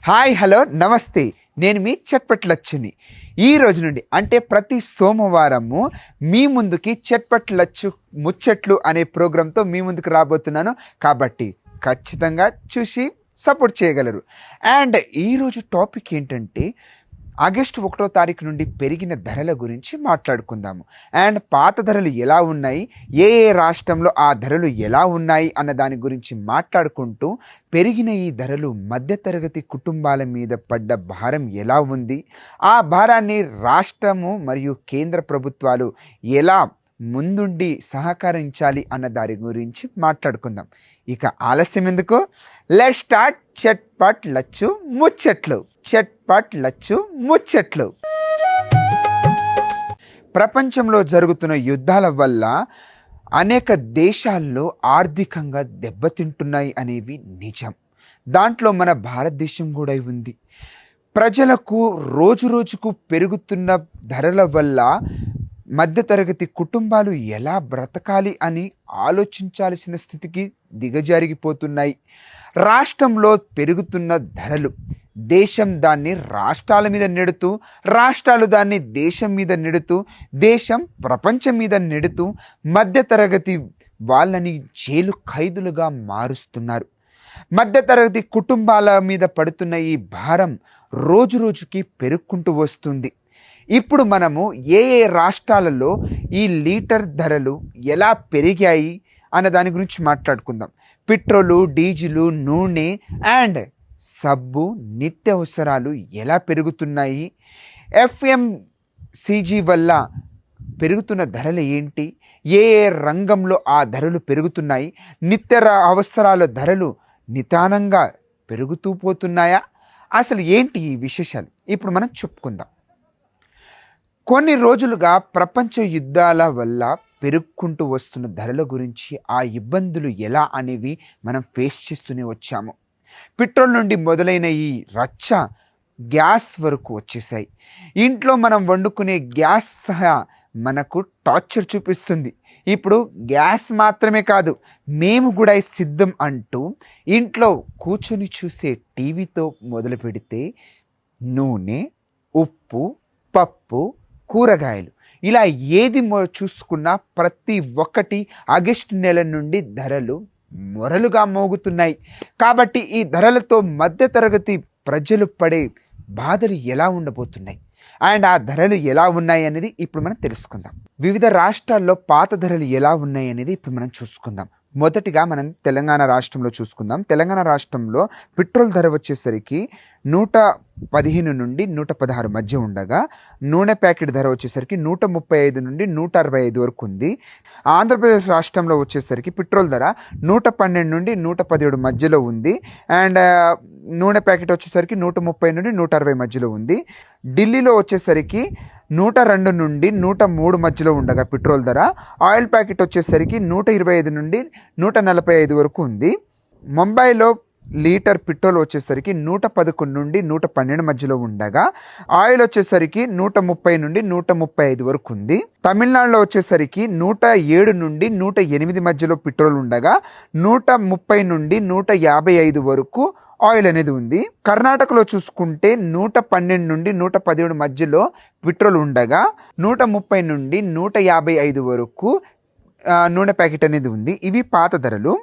Hi hello నమస్తే. నేను మీ చట్పట్లచ్చుని. ఈ రోజు నుండి అంటే ప్రతి సోమవారము మీ ముందుకి చట్పట్లచ్చు ముచ్చట్లు అనే ప్రోగ్రాంతో మీ ముందుకు రాబోతున్నాను. కాబట్టి ఖచ్చితంగా చూసి సపోర్ట్ చేయగలరు. అండ్ ఈరోజు టాపిక్ ఏంటంటే ఆగస్టు 1వ తారీఖు నుండి పెరిగిన ధరల గురించి మాట్లాడుకుందాము. అండ్ పాత ధరలు ఎలా ఉన్నాయి, ఏ ఏ రాష్ట్రంలో ఆ ధరలు ఎలా ఉన్నాయి అన్న దాని గురించి మాట్లాడుకుంటూ పెరిగిన ఈ ధరలు మధ్యతరగతి కుటుంబాల మీద పడ్డ భారం ఎలా ఉంది, ఆ భారాన్ని రాష్ట్రము మరియు కేంద్ర ప్రభుత్వాలు ఎలా ముందుండి సహకరించాలి అన్న దాని గురించి మాట్లాడుకుందాం. ఇక ఆలస్యం ఎందుకు, లెట్స్ స్టార్ట్ చట్పట్ లచ్చు ముచ్చట్లు. చట్పట్ లచ్చు ముచ్చట్లు. ప్రపంచంలో జరుగుతున్న యుద్ధాల వల్ల అనేక దేశాల్లో ఆర్థికంగా దెబ్బతింటున్నాయి అనేవి నిజం. దాంట్లో మన భారతదేశం కూడా ఉంది. ప్రజలకు రోజు రోజుకు పెరుగుతున్న ధరల వల్ల మధ్యతరగతి కుటుంబాలు ఎలా బ్రతకాలి అని ఆలోచించాల్సిన స్థితికి దిగజారిపోతున్నాయి. రాష్ట్రంలో పెరుగుతున్న ధరలు దేశం దాన్ని రాష్ట్రాల మీద నెడుతూ, రాష్ట్రాలు దాన్ని దేశం మీద నెడుతూ, దేశం ప్రపంచం మీద నెడుతూ మధ్యతరగతి వాళ్ళని జైలు ఖైదులుగా మారుస్తున్నారు. మధ్యతరగతి కుటుంబాల మీద పడుతున్న ఈ భారం రోజు రోజుకి పెరుగుకుంటూ వస్తుంది. ఇప్పుడు మనము ఏ ఏ రాష్ట్రాలలో ఈ లీటర్ ధరలు ఎలా పెరిగాయి అన్న దాని గురించి మాట్లాడుకుందాం. పెట్రోలు, డీజిలు, నూనె అండ్ సబ్బు, నిత్యావసరాలు ఎలా పెరుగుతున్నాయి, ఎఫ్ఎంసీజీ వల్ల పెరుగుతున్న ధరలు ఏంటి, ఏ ఏ రంగంలో ఆ ధరలు పెరుగుతున్నాయి, అవసరాల ధరలు నిదానంగా పెరుగుతూ పోతున్నాయా, అసలు ఏంటి ఈ విశేషాలు ఇప్పుడు మనం చెప్పుకుందాం. కొన్ని రోజులుగా ప్రపంచ యుద్ధాల వల్ల పెరుగుకుంటూ వస్తున్న ధరల గురించి, ఆ ఇబ్బందులు ఎలా అనేవి మనం ఫేస్ చేస్తూనే వచ్చాము. పెట్రోల్ నుండి మొదలైన ఈ రచ్చ గ్యాస్ వరకు వచ్చేసాయి. ఇంట్లో మనం వండుకునే గ్యాస్ సహా మనకు టార్చర్ చూపిస్తుంది. ఇప్పుడు గ్యాస్ మాత్రమే కాదు, మేము కూడా సిద్ధం అంటూ ఇంట్లో కూర్చొని చూసే టీవీతో మొదలు పెడితే నూనె, ఉప్పు, పప్పు, కూరగాయలు ఇలా ఏది చూసుకున్నా ప్రతి ఒక్కటి ఆగస్టు నెల నుండి ధరలు మొరలుగా మోగుతున్నాయి. కాబట్టి ఈ ధరలతో మధ్యతరగతి ప్రజలు పడే బాధలు ఎలా ఉండబోతున్నాయి అండ్ ఆ ధరలు ఎలా ఉన్నాయి అనేది ఇప్పుడు మనం తెలుసుకుందాం. వివిధ రాష్ట్రాల్లో పాత ధరలు ఎలా ఉన్నాయి అనేది ఇప్పుడు మనం చూసుకుందాం. మొదటిగా మనం తెలంగాణ రాష్ట్రంలో చూసుకుందాం. తెలంగాణ రాష్ట్రంలో పెట్రోల్ ధర వచ్చేసరికి 115 నుండి 116 మధ్య ఉండగా, నూనె ప్యాకెట్ ధర వచ్చేసరికి 135 నుండి 165 వరకు ఉంది. ఆంధ్రప్రదేశ్ రాష్ట్రంలో వచ్చేసరికి పెట్రోల్ ధర 112 నుండి 117 మధ్యలో ఉంది. అండ్ నూనె ప్యాకెట్ వచ్చేసరికి 130 నుండి 160 మధ్యలో ఉంది. ఢిల్లీలో వచ్చేసరికి 102 నుండి 103 మధ్యలో ఉండగా పెట్రోల్ ధర, ఆయిల్ ప్యాకెట్ వచ్చేసరికి 125 నుండి 145 వరకు ఉంది. ముంబైలో లీటర్ పెట్రోల్ వచ్చేసరికి 111 నుండి 112 మధ్యలో ఉండగా, ఆయిల్ వచ్చేసరికి 130 నుండి 135 వరకు ఉంది. తమిళనాడులో వచ్చేసరికి 107 నుండి 108 మధ్యలో పెట్రోల్ ఉండగా, 130 నుండి 155 వరకు ఆయిల్ అనేది ఉంది. కర్ణాటకలో చూసుకుంటే 112 నుండి 117 మధ్యలో పెట్రోల్ ఉండగా, 130 నుండి 155 వరకు నూనె ప్యాకెట్ అనేది ఉంది. ఇవి పాత ధరలు.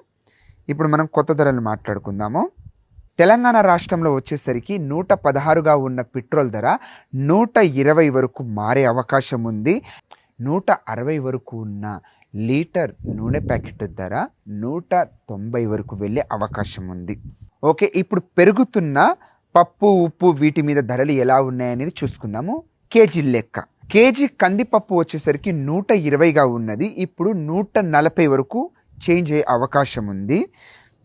ఇప్పుడు మనం కొత్త ధరలు మాట్లాడుకుందాము. తెలంగాణ రాష్ట్రంలో వచ్చేసరికి 116గా ఉన్న పెట్రోల్ ధర 120 వరకు మారే అవకాశం ఉంది. 160 వరకు ఉన్న లీటర్ నూనె ప్యాకెట్ ధర 190 వరకు వెళ్ళే అవకాశం ఉంది. ఓకే, ఇప్పుడు పెరుగుతున్న పప్పు, ఉప్పు వీటి మీద ధరలు ఎలా ఉన్నాయనేది చూసుకుందాము. కేజీ లెక్క. కేజీ కందిపప్పు వచ్చేసరికి 120గా ఉన్నది, ఇప్పుడు 140 వరకు చేంజ్ అయ్యే అవకాశం ఉంది.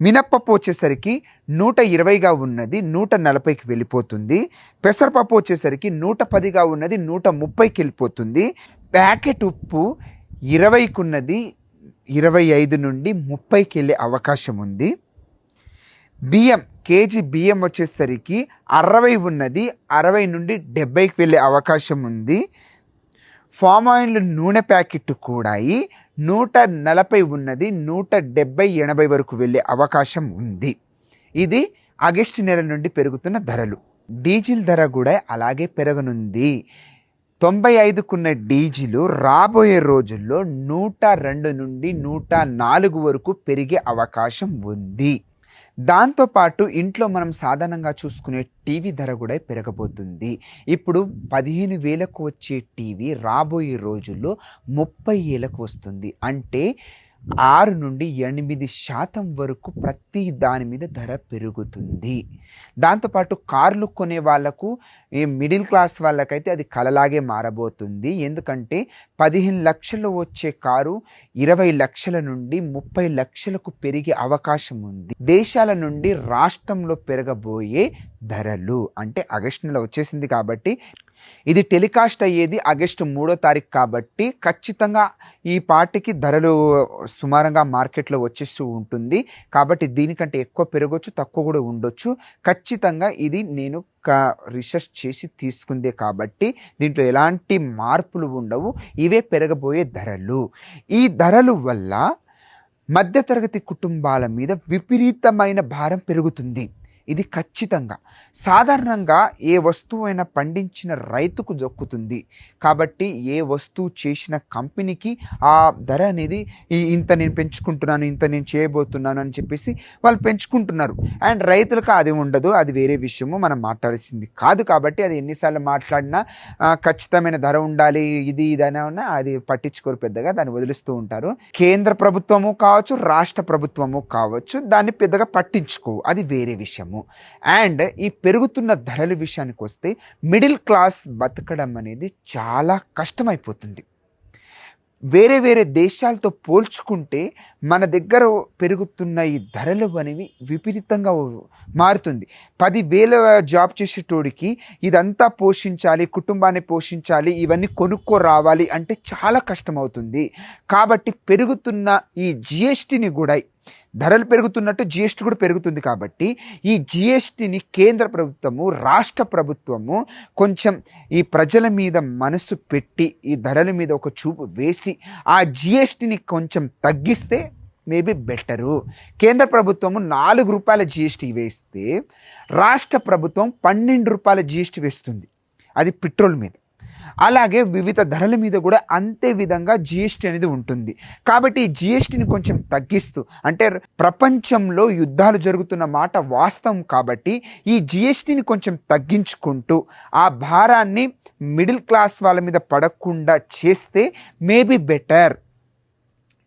మినప్పప్పు వచ్చేసరికి 120గా ఉన్నది 140కి వెళ్ళిపోతుంది. పెసరపప్పు వచ్చేసరికి 110గా ఉన్నది 130కి వెళ్ళిపోతుంది. ప్యాకెట్ ఉప్పు 20కి ఉన్నది 25 నుండి 30కి వెళ్ళే అవకాశం ఉంది. బియ్యం, కేజీ బియ్యం వచ్చేసరికి 60 ఉన్నది 60 నుండి 70కి వెళ్ళే అవకాశం ఉంది. ఫామ్ ఆయిల్ నూనె ప్యాకెట్ కూడా 140 ఉన్నది 170-80 వరకు వెళ్ళే అవకాశం ఉంది. ఇది ఆగస్టు నెల నుండి పెరుగుతున్న ధరలు. డీజిల్ ధర కూడా అలాగే పెరగనుంది. 95కున్న డీజిలు రాబోయే రోజుల్లో 102 నుండి 104 వరకు పెరిగే అవకాశం ఉంది. దాంతోపాటు ఇంట్లో మనం సాధారణంగా చూసుకునే టీవీ ధర కూడా పెరగబోతుంది. ఇప్పుడు 15,000కు వచ్చే టీవీ రాబోయే రోజుల్లో 30,000కు వస్తుంది. అంటే 6 నుండి 8% వరకు ప్రతి దాని మీద ధర పెరుగుతుంది. దాంతోపాటు కార్లు కొనే వాళ్ళకు, ఈ మిడిల్ క్లాస్ వాళ్ళకైతే అది కలలాగే మారబోతుంది. ఎందుకంటే 15 లక్షలు వచ్చే కారు 20 లక్షల నుండి 30 లక్షలకు పెరిగే అవకాశం ఉంది. దేశాల నుండి రాష్ట్రంలో పెరగబోయే ధరలు అంటే ఆగస్టు నెల వచ్చేసింది కాబట్టి, ఇది టెలికాస్ట్ అయ్యేది ఆగస్టు 3వ తారీఖు కాబట్టి ఖచ్చితంగా ఈ పార్టీకి ధరలు సుమారుగా మార్కెట్లో వచ్చేస్తూ ఉంటుంది. కాబట్టి దీనికంటే ఎక్కువ పెరగవచ్చు, తక్కువ కూడా ఉండొచ్చు. ఖచ్చితంగా ఇది నేను రీసెర్చ్ చేసి తీసుకుందే కాబట్టి దీంట్లో ఎలాంటి మార్పులు ఉండవు. ఇవే పెరగబోయే ధరలు. ఈ ధరలు వల్ల మధ్యతరగతి కుటుంబాల మీద విపరీతమైన భారం పెరుగుతుంది. ఇది ఖచ్చితంగా. సాధారణంగా ఏ వస్తువైనా పండించిన రైతుకు దొక్కుతుంది. కాబట్టి ఏ వస్తువు చేసిన కంపెనీకి ఆ ధర అనేది ఇంత నేను పెంచుకుంటున్నాను, ఇంత నేను చేయబోతున్నాను అని చెప్పేసి వాళ్ళు పెంచుకుంటున్నారు. అండ్ రైతులకు అది ఉండదు, అది వేరే విషయము, మనం మాట్లాడాల్సింది కాదు. కాబట్టి అది ఎన్నిసార్లు మాట్లాడినా ఖచ్చితమైన ధర ఉండాలి, ఇది ఇదైనా అది పట్టించుకోరు పెద్దగా, దాన్ని వదిలిస్తూ ఉంటారు. కేంద్ర ప్రభుత్వము కావచ్చు, రాష్ట్ర ప్రభుత్వము కావచ్చు, దాన్ని పెద్దగా పట్టించుకోవు, అది వేరే విషయము. అండ్ ఈ పెరుగుతున్న ధరల విషయానికి వస్తే మిడిల్ క్లాస్ బతకడం అనేది చాలా కష్టమైపోతుంది. వేరే వేరే దేశాలతో పోల్చుకుంటే మన దగ్గర పెరుగుతున్న ఈ ధరలు అనేవి విపరీతంగా మారుతుంది. 10,000 జాబ్ చేసేటోడికి ఇదంతా పోషించాలి, కుటుంబాన్ని పోషించాలి, ఇవన్నీ కొనుక్కో రావాలి అంటే చాలా కష్టమవుతుంది. కాబట్టి పెరుగుతున్న ఈ జిఎస్టీని కూడా, ధరలు పెరుగుతున్నట్టు జిఎస్టీ కూడా పెరుగుతుంది. కాబట్టి ఈ జిఎస్టీని కేంద్ర ప్రభుత్వము, రాష్ట్ర ప్రభుత్వము కొంచెం ఈ ప్రజల మీద మనసు పెట్టి ఈ ధరల మీద ఒక చూపు వేసి ఆ జిఎస్టీని కొంచెం తగ్గిస్తే మేబీ బెటరు. కేంద్ర ప్రభుత్వము 4 రూపాయల జిఎస్టీ వేస్తే రాష్ట్ర ప్రభుత్వం 12 రూపాయల జిఎస్టీ వేస్తుంది, అది పెట్రోల్ మీద. అలాగే వివిధ ధరల మీద కూడా అంతే విధంగా జిఎస్టీ అనేది ఉంటుంది. కాబట్టి ఈ జిఎస్టీని కొంచెం తగ్గిస్తూ, అంటే ప్రపంచంలో యుద్ధాలు జరుగుతున్న మాట వాస్తవం కాబట్టి ఈ జిఎస్టీని కొంచెం తగ్గించుకుంటూ ఆ భారాన్ని మిడిల్ క్లాస్ వాళ్ళ మీద పడకుండా చేస్తే మేబీ బెటర్.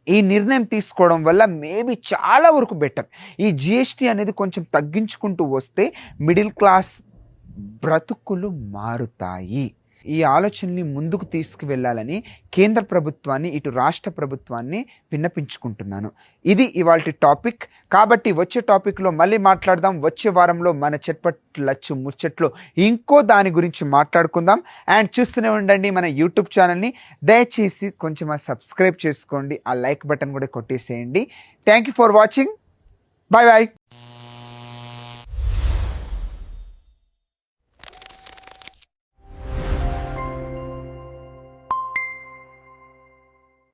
ఈ నిర్ణయం తీసుకోవడం వల్ల మేబీ చాలా వరకు బెటర్. ఈ జిఎస్టీ అనేది కొంచెం తగ్గించుకుంటూ వస్తే మిడిల్ క్లాస్ బ్రతుకులు మారుతాయి. ఈ ఆలోచనని ముందుకు తీసుకువెళ్ళాలని కేంద్ర ప్రభుత్వాన్ని, ఇటు రాష్ట్ర ప్రభుత్వాన్ని విన్నపించుకుంటున్నాను. ఇది ఇవాల్టి టాపిక్. కాబట్టి వచ్చే టాపిక్లో మళ్ళీ మాట్లాడదాం. వచ్చే వారంలో మన చట్పట్లచ్చు ముచ్చట్లో ఇంకో దాని గురించి మాట్లాడుకుందాం. అండ్ చూస్తూనే ఉండండి మన యూట్యూబ్ ఛానల్ని. దయచేసి కొంచెం సబ్స్క్రైబ్ చేసుకోండి, ఆ లైక్ బటన్ కూడా కొట్టేసేయండి. Thank you for watching. Bye bye.